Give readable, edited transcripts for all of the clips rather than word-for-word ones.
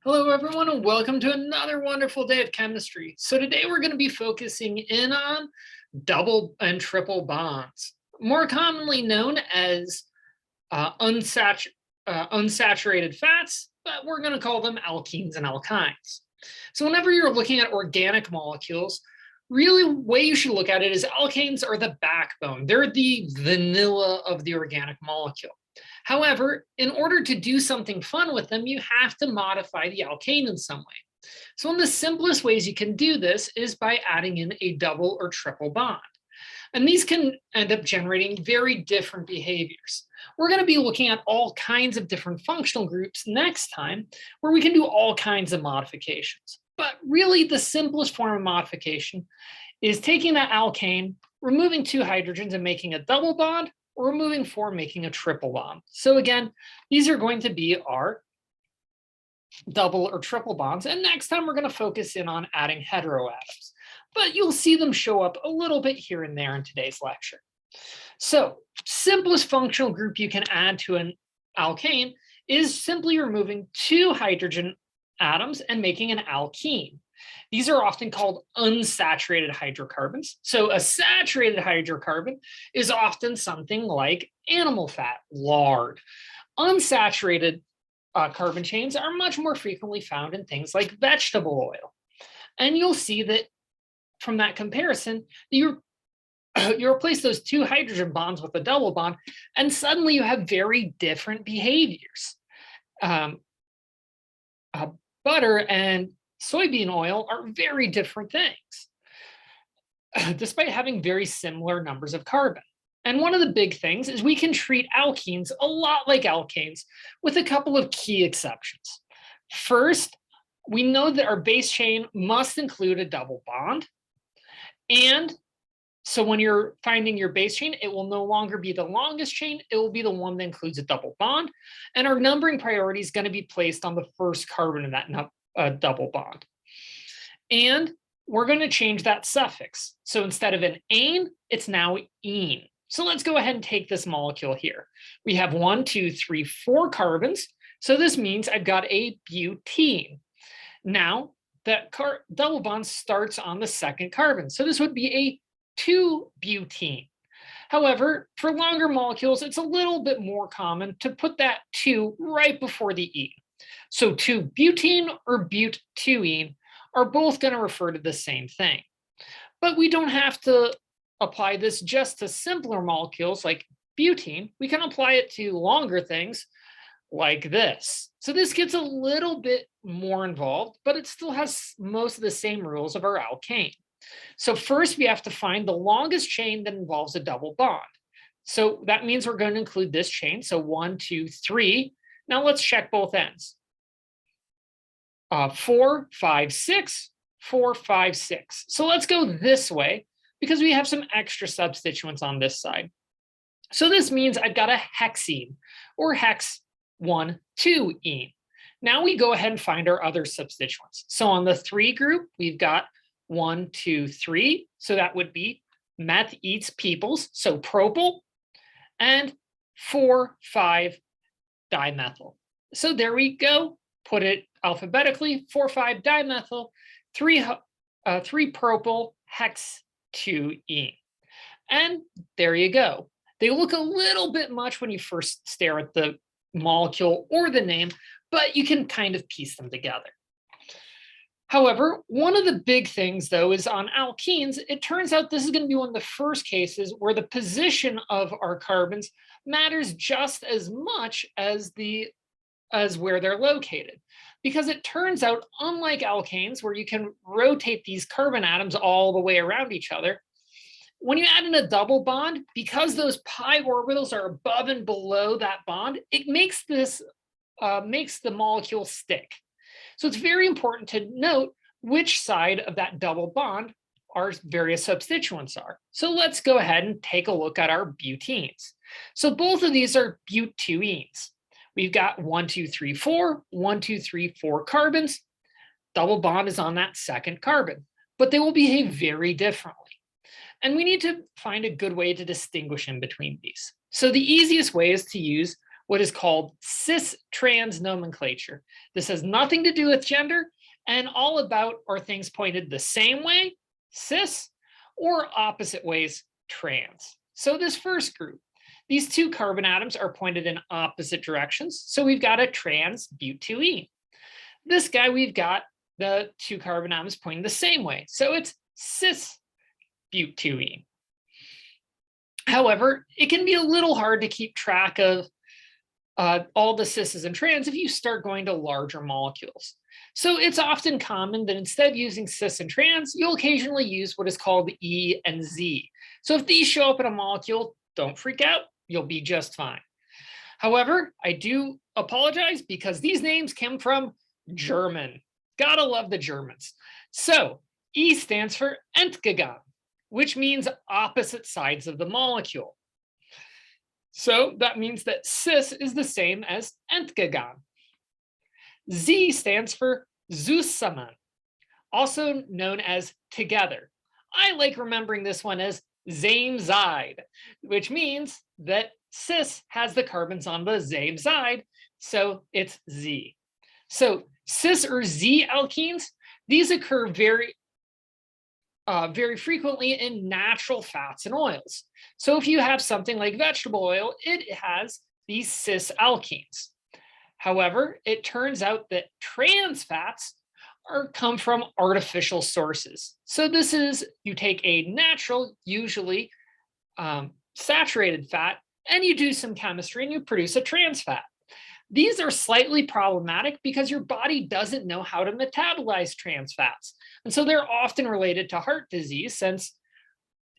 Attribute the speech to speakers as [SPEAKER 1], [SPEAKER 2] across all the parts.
[SPEAKER 1] Hello, everyone, and welcome to another wonderful day of chemistry. So today we're going to be focusing in on double and triple bonds, more commonly known as unsaturated fats, but we're going to call them alkenes and alkynes. So whenever you're looking at organic molecules, really the way you should look at it is alkanes are the backbone. They're the vanilla of the organic molecule. However, in order to do something fun with them, you have to modify the alkane in some way. So one of the simplest ways you can do this is by adding in a double or triple bond. And these can end up generating very different behaviors. We're going to be looking at all kinds of different functional groups next time, where we can do all kinds of modifications. But really, the simplest form of modification is taking that alkane, removing two hydrogens and making a double bond, or removing four, making a triple bond. So again, these are going to be our double or triple bonds. And next time we're going to focus in on adding heteroatoms. But you'll see them show up a little bit here and there in today's lecture. So simplest functional group you can add to an alkane is simply removing two hydrogen atoms and making an alkene. These are often called unsaturated hydrocarbons. So a saturated hydrocarbon is often something like animal fat, lard. Unsaturated carbon chains are much more frequently found in things like vegetable oil. And you'll see that from that comparison, you replace those two hydrogen bonds with a double bond, and suddenly you have very different behaviors. Butter and soybean oil are very different things, despite having very similar numbers of carbon. And one of the big things is we can treat alkenes a lot like alkanes, with a couple of key exceptions. First, we know that our base chain must include a double bond. And so when you're finding your base chain, it will no longer be the longest chain, it will be the one that includes a double bond. And our numbering priority is going to be placed on the first carbon in that double bond. And we're going to change that suffix. So instead of an ane, it's now ene. So let's go ahead and take this molecule here. We have 1, 2, 3, 4 carbons. So this means I've got a butene. Now that double bond starts on the second carbon. So this would be a 2-butene. However, for longer molecules, it's a little bit more common to put that 2 right before the e. So 2-butene or but-2-ene are both going to refer to the same thing. But we don't have to apply this just to simpler molecules like butene. We can apply it to longer things like this. So this gets a little bit more involved, but it still has most of the same rules of our alkane. So first we have to find the longest chain that involves a double bond. So that means we're going to include this chain. So 1, 2, 3. Now let's check both ends. 4, 5, 6, 4, 5, 6. So let's go this way because we have some extra substituents on this side. So this means I've got a hexene or hex 1, 2-ene. Now we go ahead and find our other substituents. So on the 3 group, we've got 1, 2, 3. So that would be meth eats peoples, so propyl, and 4, 5 dimethyl. So there we go. Put it alphabetically: 4, 5 dimethyl, 3 propyl, hex 2-ene. And there you go. They look a little bit much when you first stare at the molecule or the name, but you can kind of piece them together. However, one of the big things, though, is on alkenes, it turns out this is going to be one of the first cases where the position of our carbons matters just as much as where they're located. Because it turns out, unlike alkanes, where you can rotate these carbon atoms all the way around each other, when you add in a double bond, because those pi orbitals are above and below that bond, it makes the molecule stick. So it's very important to note which side of that double bond our various substituents are. So let's go ahead and take a look at our butenes. So both of these are but-2-enes. We've got 1, 2, 3, 4, 1, 2, 3, 4 carbons. Double bond is on that second carbon, but they will behave very differently. And we need to find a good way to distinguish in between these. So the easiest way is to use what is called Cis Trans Nomenclature. This has nothing to do with gender, and all about are things pointed the same way, cis, or opposite ways, trans. So this first group, these two carbon atoms are pointed in opposite directions. So we've got a trans but2e. This guy, we've got the two carbon atoms pointing the same way. So it's cis but2e. However, it can be a little hard to keep track of all the cis and trans if you start going to larger molecules. So it's often common that instead of using cis and trans, you'll occasionally use what is called E and Z. So if these show up in a molecule, don't freak out, you'll be just fine. However, I do apologize because these names come from German. Gotta love the Germans. So E stands for Entgegangen, which means opposite sides of the molecule. So that means that cis is the same as Entgegangen. Z stands for zusammen, also known as together. I like remembering this one as same side, which means that cis has the carbons on the same side, so it's Z. So cis or Z alkenes, these occur very frequently in natural fats and oils. So if you have something like vegetable oil, it has these cis alkenes. However, it turns out that trans fats come from artificial sources. So this is, you take a natural, usually saturated fat, and you do some chemistry and you produce a trans fat. These are slightly problematic because your body doesn't know how to metabolize trans fats. And so they're often related to heart disease, since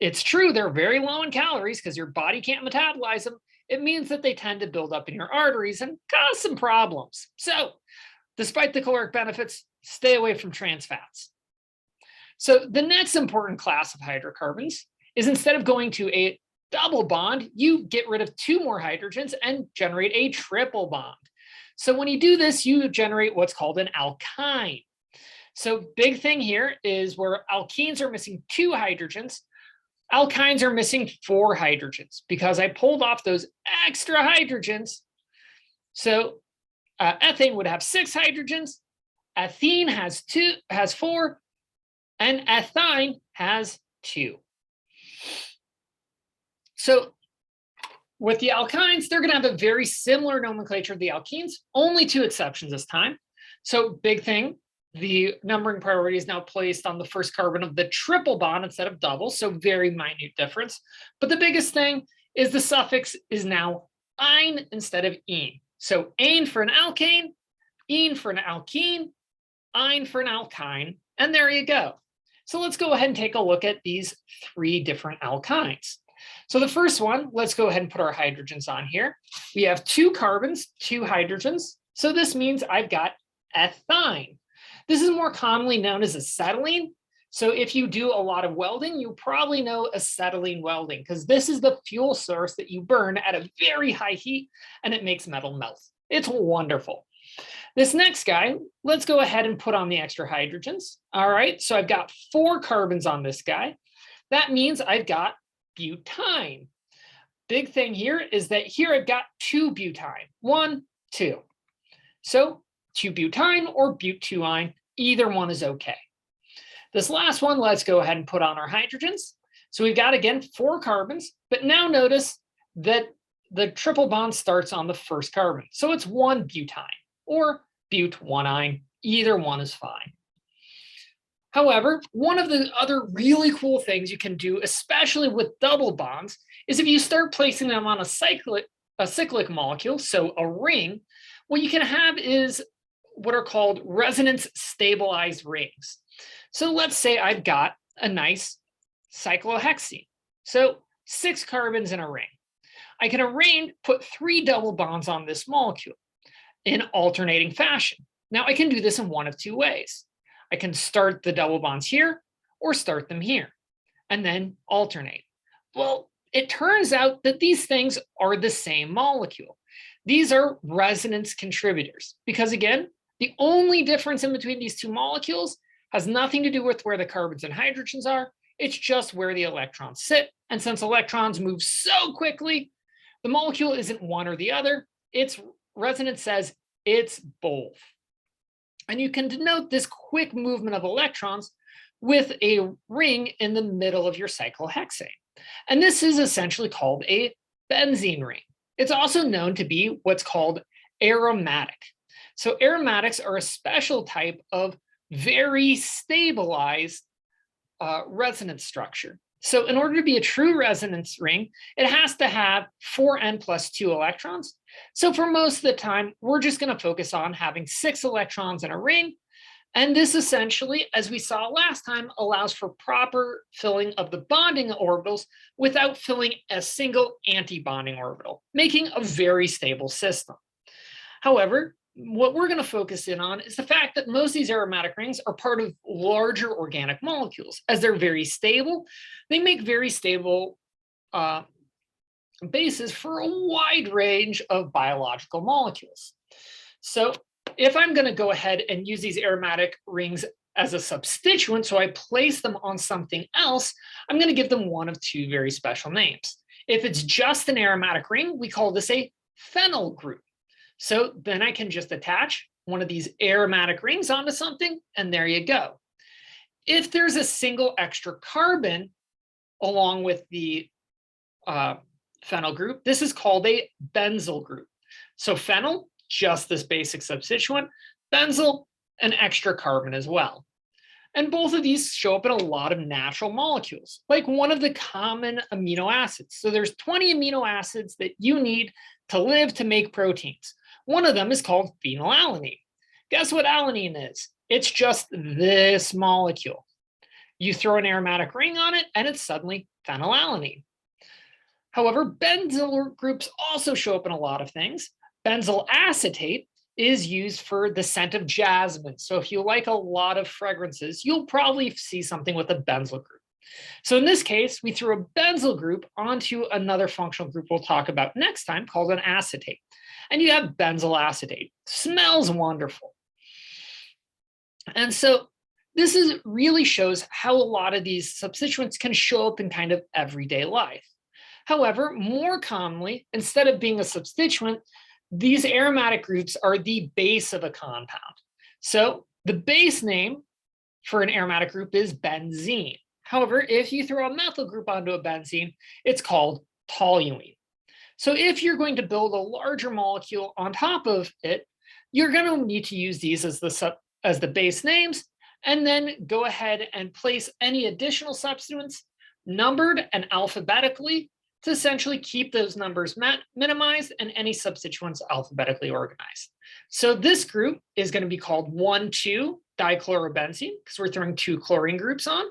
[SPEAKER 1] it's true they're very low in calories because your body can't metabolize them. It means that they tend to build up in your arteries and cause some problems. So despite the caloric benefits, stay away from trans fats. So the next important class of hydrocarbons is, instead of going to a double bond, you get rid of two more hydrogens and generate a triple bond. So when you do this, you generate what's called an alkyne. So big thing here is where alkenes are missing two hydrogens, alkynes are missing four hydrogens because I pulled off those extra hydrogens. So ethane would have six hydrogens, ethene has four, and ethyne has two. So with the alkynes, they're going to have a very similar nomenclature of the alkenes, only two exceptions this time. So big thing, the numbering priority is now placed on the first carbon of the triple bond instead of double, so very minute difference. But the biggest thing is the suffix is now -ine instead of -ene. So -ane for an alkane, -ene for an alkene, -ine for an alkyne, and there you go. So let's go ahead and take a look at these three different alkynes. So the first one, let's go ahead and put our hydrogens on here. We have two carbons, two hydrogens. So this means I've got ethyne. This is more commonly known as acetylene. So if you do a lot of welding, you probably know acetylene welding, because this is the fuel source that you burn at a very high heat and it makes metal melt. It's wonderful. This next guy, let's go ahead and put on the extra hydrogens. All right, so I've got four carbons on this guy. That means I've got butane. Big thing here is that here I've got two butane, 1, 2. So 2-butane or but2-ine, either one is okay. This last one, let's go ahead and put on our hydrogens. So we've got, again, four carbons, but now notice that the triple bond starts on the first carbon. So it's 1-butane or but1-ine, either one is fine. However, one of the other really cool things you can do, especially with double bonds, is if you start placing them on a cyclic molecule, so a ring, what you can have is what are called resonance stabilized rings. So let's say I've got a nice cyclohexene. So 6 carbons in a ring. I can put 3 double bonds on this molecule in alternating fashion. Now I can do this in one of two ways. I can start the double bonds here or start them here and then alternate. Well, it turns out that these things are the same molecule. These are resonance contributors because, again, the only difference in between these two molecules has nothing to do with where the carbons and hydrogens are. It's just where the electrons sit. And since electrons move so quickly, the molecule isn't one or the other. its resonance says it's both. And you can denote this quick movement of electrons with a ring in the middle of your cyclohexane. And this is essentially called a benzene ring. It's also known to be what's called aromatic. So aromatics are a special type of very stabilized resonance structure. So in order to be a true resonance ring, it has to have 4n+2 electrons. So for most of the time, we're just going to focus on having 6 electrons in a ring. And this essentially, as we saw last time, allows for proper filling of the bonding orbitals without filling a single anti-bonding orbital, making a very stable system. However, what we're going to focus in on is the fact that most of these aromatic rings are part of larger organic molecules. As they're very stable, they make very stable bases for a wide range of biological molecules. So if I'm going to go ahead and use these aromatic rings as a substituent, so I place them on something else, I'm going to give them one of two very special names. If it's just an aromatic ring, we call this a phenyl group. So then I can just attach one of these aromatic rings onto something, and there you go. If there's a single extra carbon along with the phenyl group, this is called a benzyl group. So phenyl, just this basic substituent, benzyl, an extra carbon as well. And both of these show up in a lot of natural molecules, like one of the common amino acids. So there's 20 amino acids that you need to live to make proteins. One of them is called phenylalanine. Guess what alanine is? It's just this molecule. You throw an aromatic ring on it, and it's suddenly phenylalanine. However, benzyl groups also show up in a lot of things. Benzyl acetate is used for the scent of jasmine. So if you like a lot of fragrances, you'll probably see something with a benzyl group. So in this case, we threw a benzyl group onto another functional group we'll talk about next time called an acetate. And you have benzyl acetate. Smells wonderful. And so this really shows how a lot of these substituents can show up in kind of everyday life. However, more commonly, instead of being a substituent, these aromatic groups are the base of a compound. So the base name for an aromatic group is benzene. However, if you throw a methyl group onto a benzene, it's called toluene. So if you're going to build a larger molecule on top of it, you're going to need to use these as the base names, and then go ahead and place any additional substituents numbered and alphabetically to essentially keep those numbers minimized and any substituents alphabetically organized. So this group is going to be called 1,2-dichlorobenzene because we're throwing 2 chlorine groups on.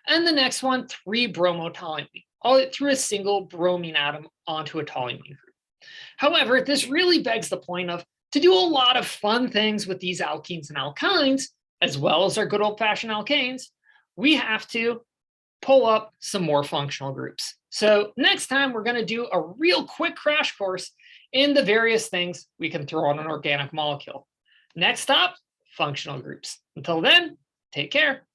[SPEAKER 1] And the next one, 3-bromotoluene, all through a single bromine atom onto a toluene group. However, this really begs the point of, to do a lot of fun things with these alkenes and alkynes, as well as our good old-fashioned alkanes, we have to pull up some more functional groups. So next time, we're going to do a real quick crash course in the various things we can throw on an organic molecule. Next stop, functional groups. Until then, take care.